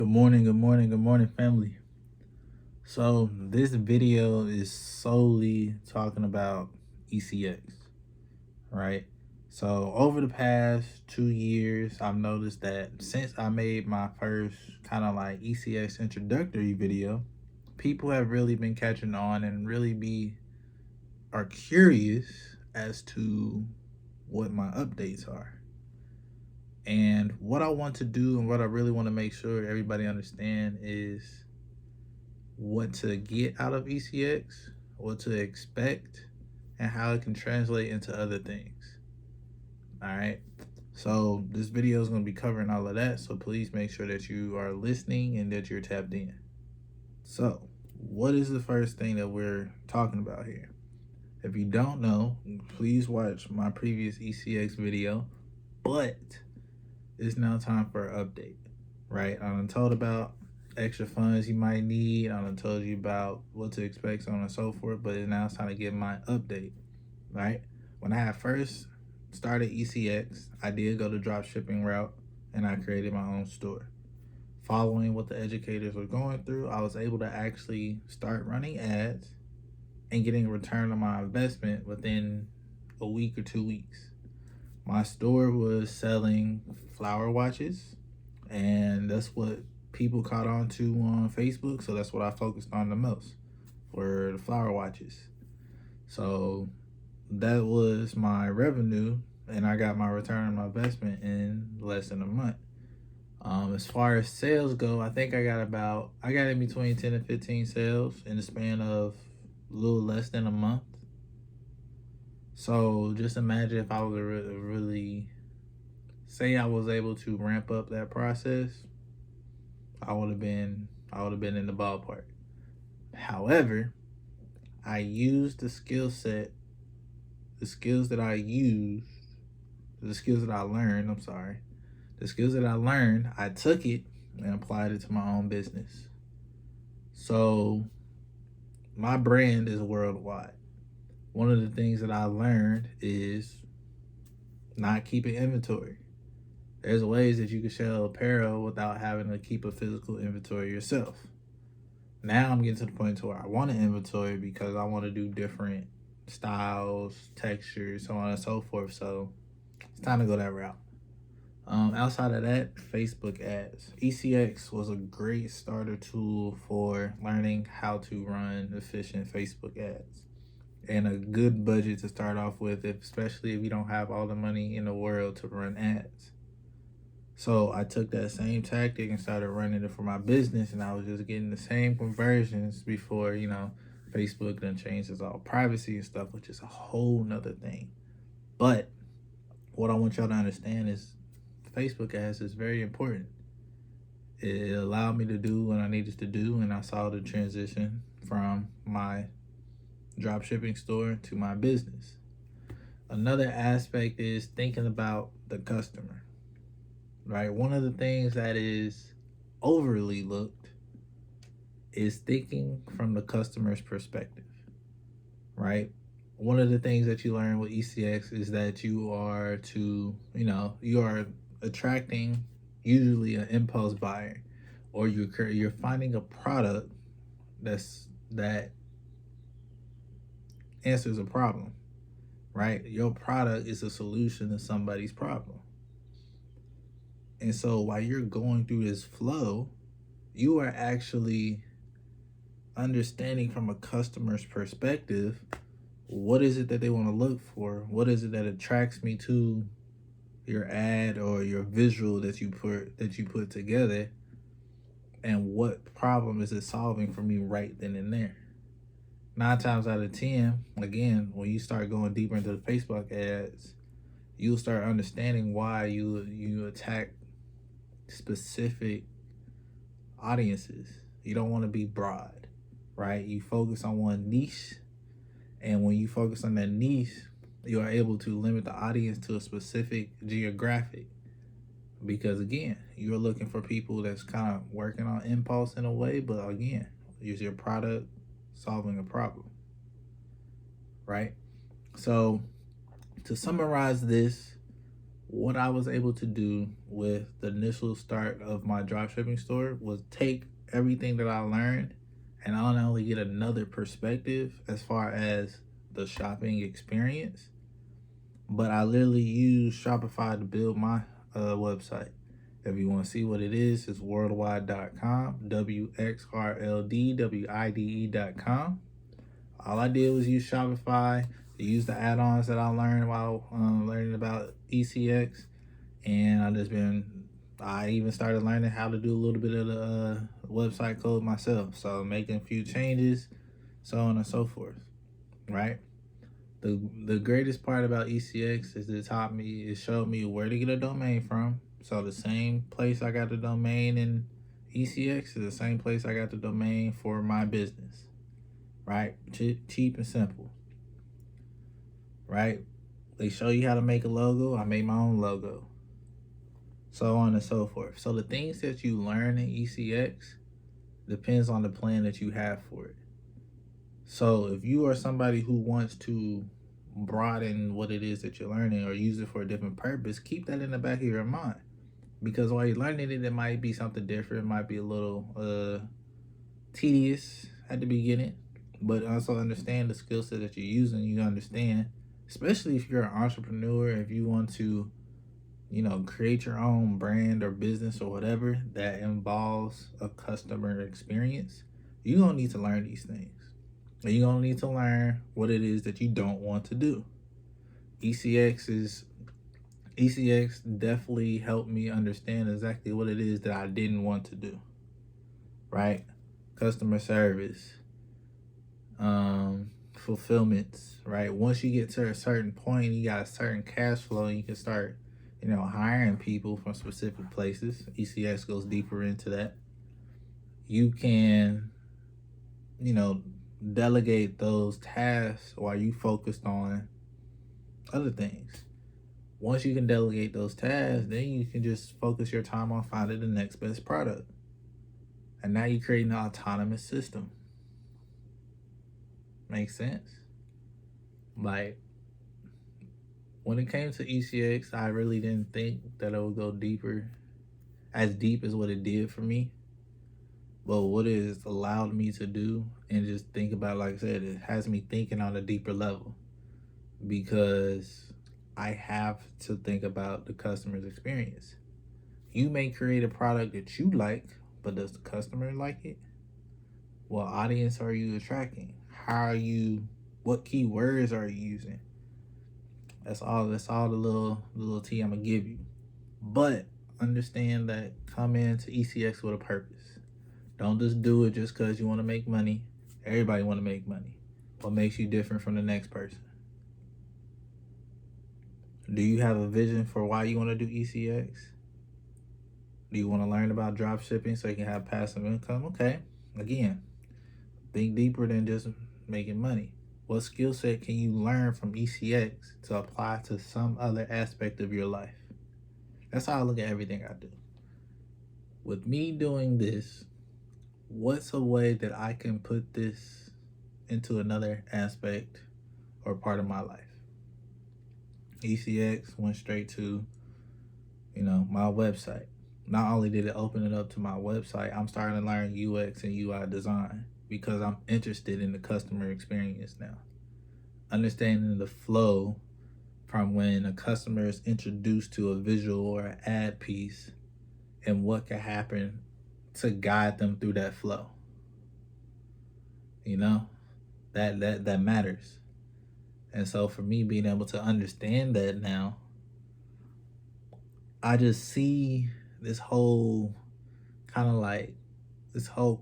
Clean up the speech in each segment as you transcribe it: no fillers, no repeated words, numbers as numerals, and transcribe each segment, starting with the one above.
Good morning, family. So this video is solely talking about ECX, right? So over the past 2 years, I've noticed that since I made my first kind of like ECX introductory video, people have really been catching on and are curious as to what my updates are. And what I want to do and what I really want to make sure everybody understand is what to get out of ECX, what to expect, and how it can translate into other things. All right. So this video is going to be covering all of that. So please make sure that you are listening and that you're tapped in. So, what is the first thing that we're talking about here? If you don't know, please watch my previous ECX video, but it's now time for an update, right? I done told about extra funds you might need. I done told you about what to expect, so on and so forth, but now it's time to get my update, right? When I had first started ECX, I did go the drop shipping route and I created my own store. Following what the educators were going through, I was able to actually start running ads and getting a return on my investment within a week or 2 weeks. My store was selling flower watches, and that's what people caught on to on Facebook. So that's what I focused on the most, were the flower watches. So that was my revenue, and I got my return on my investment in less than a month. As far as sales go, I think I got in between 10 and 15 sales in the span of a little less than a month. So just imagine if I was really say I was able to ramp up that process, I would have been in the ballpark. However, I used the skill set, the skills that I used, the skills that I learned, the skills that I learned, I took it and applied it to my own business. So my brand is worldwide. One of the things that I learned is not keeping inventory. There's ways that you can sell apparel without having to keep a physical inventory yourself. Now I'm getting to the point to where I want an inventory because I want to do different styles, textures, so on and so forth. So it's time to go that route. Outside of that, Facebook ads. ECX was a great starter tool for learning how to run efficient Facebook ads and a good budget to start off with, especially if you don't have all the money in the world to run ads. So I took that same tactic and started running it for my business, and I was just getting the same conversions before, Facebook then changes all privacy and stuff, which is a whole nother thing. But what I want y'all to understand is Facebook ads is very important. It allowed me to do what I needed to do, and I saw the transition from my drop shipping store to my business. Another aspect is thinking about the customer, right? One of the things that is overly looked is thinking from the customer's perspective, right? One of the things that you learn with ECX is that you are attracting usually an impulse buyer, or you're finding a product that answers a problem, right? Your product is a solution to somebody's problem. And so while you're going through this flow, you are actually understanding from a customer's perspective, what is it that they want to look for? What is it that attracts me to your ad or your visual that you put together? And what problem is it solving for me right then and there? 9 times out of 10, again, when you start going deeper into the Facebook ads, you'll start understanding why you attack specific audiences. You don't want to be broad, right? You focus on one niche, and when you focus on that niche, you are able to limit the audience to a specific geographic. Because again, you're looking for people that's kind of working on impulse in a way, but again, use your product solving a problem, right? So to summarize this, what I was able to do with the initial start of my dropshipping store was take everything that I learned and not only get another perspective as far as the shopping experience, but I literally use Shopify to build my website. If you want to see what it is, it's worldwide.com, WXRLDWIDE.com. All I did was use Shopify, use the add-ons that I learned while learning about ECX, and I even started learning how to do a little bit of the website code myself. So making a few changes, so on and so forth, right? The greatest part about ECX is it showed me where to get a domain from. So the same place I got the domain in ECX is the same place I got the domain for my business, right? Cheap and simple, right? They show you how to make a logo. I made my own logo, so on and so forth. So the things that you learn in ECX depends on the plan that you have for it. So if you are somebody who wants to broaden what it is that you're learning or use it for a different purpose, keep that in the back of your mind. Because while you're learning it, it might be something different. It might be a little tedious at the beginning, but also understand the skill set that you're using. You understand, especially if you're an entrepreneur, if you want to, create your own brand or business or whatever that involves a customer experience, you're going to need to learn these things. And you're going to need to learn what it is that you don't want to do. ECX definitely helped me understand exactly what it is that I didn't want to do, right? Customer service, fulfillments, right? Once you get to a certain point, you got a certain cash flow, and you can start, hiring people from specific places. ECX goes deeper into that. You can, delegate those tasks while you focused on other things. Once you can delegate those tasks, then you can just focus your time on finding the next best product. And now you're creating an autonomous system. Makes sense? Like, when it came to ECX, I really didn't think that it would go as deep as what it did for me. But what it has allowed me to do and just think about, like I said, it has me thinking on a deeper level, because I have to think about the customer's experience. You may create a product that you like, but does the customer like it? What audience are you attracting? What keywords are you using? That's all the little tea I'm gonna give you. But understand that come into ECX with a purpose. Don't just do it just because you want to make money. Everybody want to make money. What makes you different from the next person? Do you have a vision for why you want to do ECX? Do you want to learn about drop shipping so you can have passive income? Okay. Again, think deeper than just making money. What skill set can you learn from ECX to apply to some other aspect of your life? That's how I look at everything I do. With me doing this, what's a way that I can put this into another aspect or part of my life? ECX went straight to, my website. Not only did it open it up to my website, I'm starting to learn UX and UI design because I'm interested in the customer experience now. Understanding the flow from when a customer is introduced to a visual or an ad piece and what can happen to guide them through that flow. That matters. And so for me being able to understand that now, I just see this whole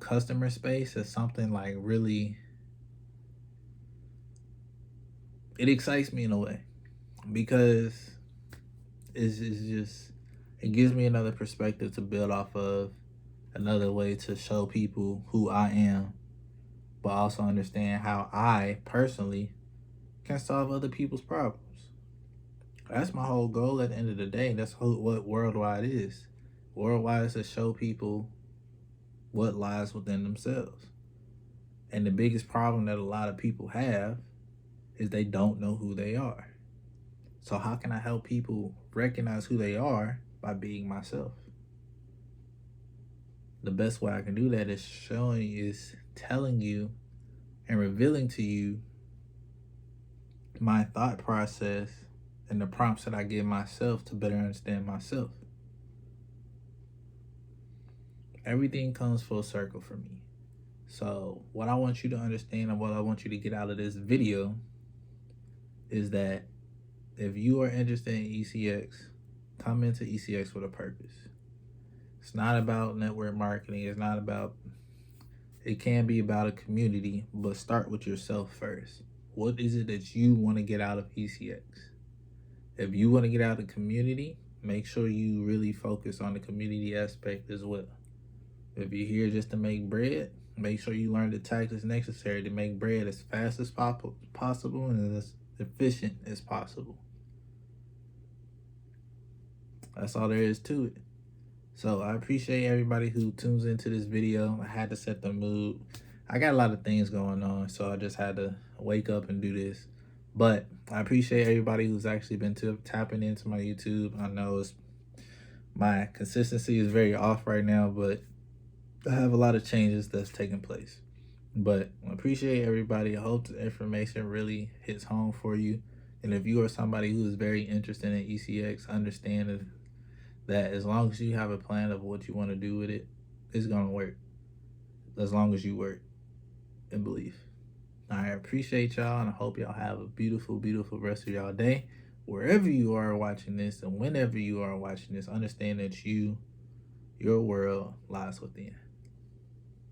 customer space as something like really, it excites me in a way, because it gives me another perspective to build off of, another way to show people who I am, but also understand how I personally can solve other people's problems. That's my whole goal at the end of the day. That's what Worldwide is. Worldwide is to show people what lies within themselves. And the biggest problem that a lot of people have is they don't know who they are. So how can I help people recognize who they are by being myself. The best way I can do that is telling you and revealing to you my thought process and the prompts that I give myself to better understand myself. Everything comes full circle for me. So what I want you to understand and what I want you to get out of this video is that if you are interested in ECX, come into ECX with a purpose. It's not about network marketing. It can be about a community, but start with yourself first. What is it that you want to get out of ECX? If you want to get out of the community, make sure you really focus on the community aspect as well. If you're here just to make bread, make sure you learn the tactics necessary to make bread as fast as possible and as efficient as possible. That's all there is to it. So I appreciate everybody who tunes into this video. I had to set the mood. I got a lot of things going on, so I just had to wake up and do this. But I appreciate everybody who's actually been tapping into my YouTube. I know my consistency is very off right now, but I have a lot of changes that's taking place. But I appreciate everybody. I hope the information really hits home for you. And if you are somebody who is very interested in ECX, understand that as long as you have a plan of what you want to do with it, it's going to work. As long as you work and believe. I appreciate y'all, and I hope y'all have a beautiful, beautiful rest of y'all day. Wherever you are watching this and whenever you are watching this, understand that your world lies within.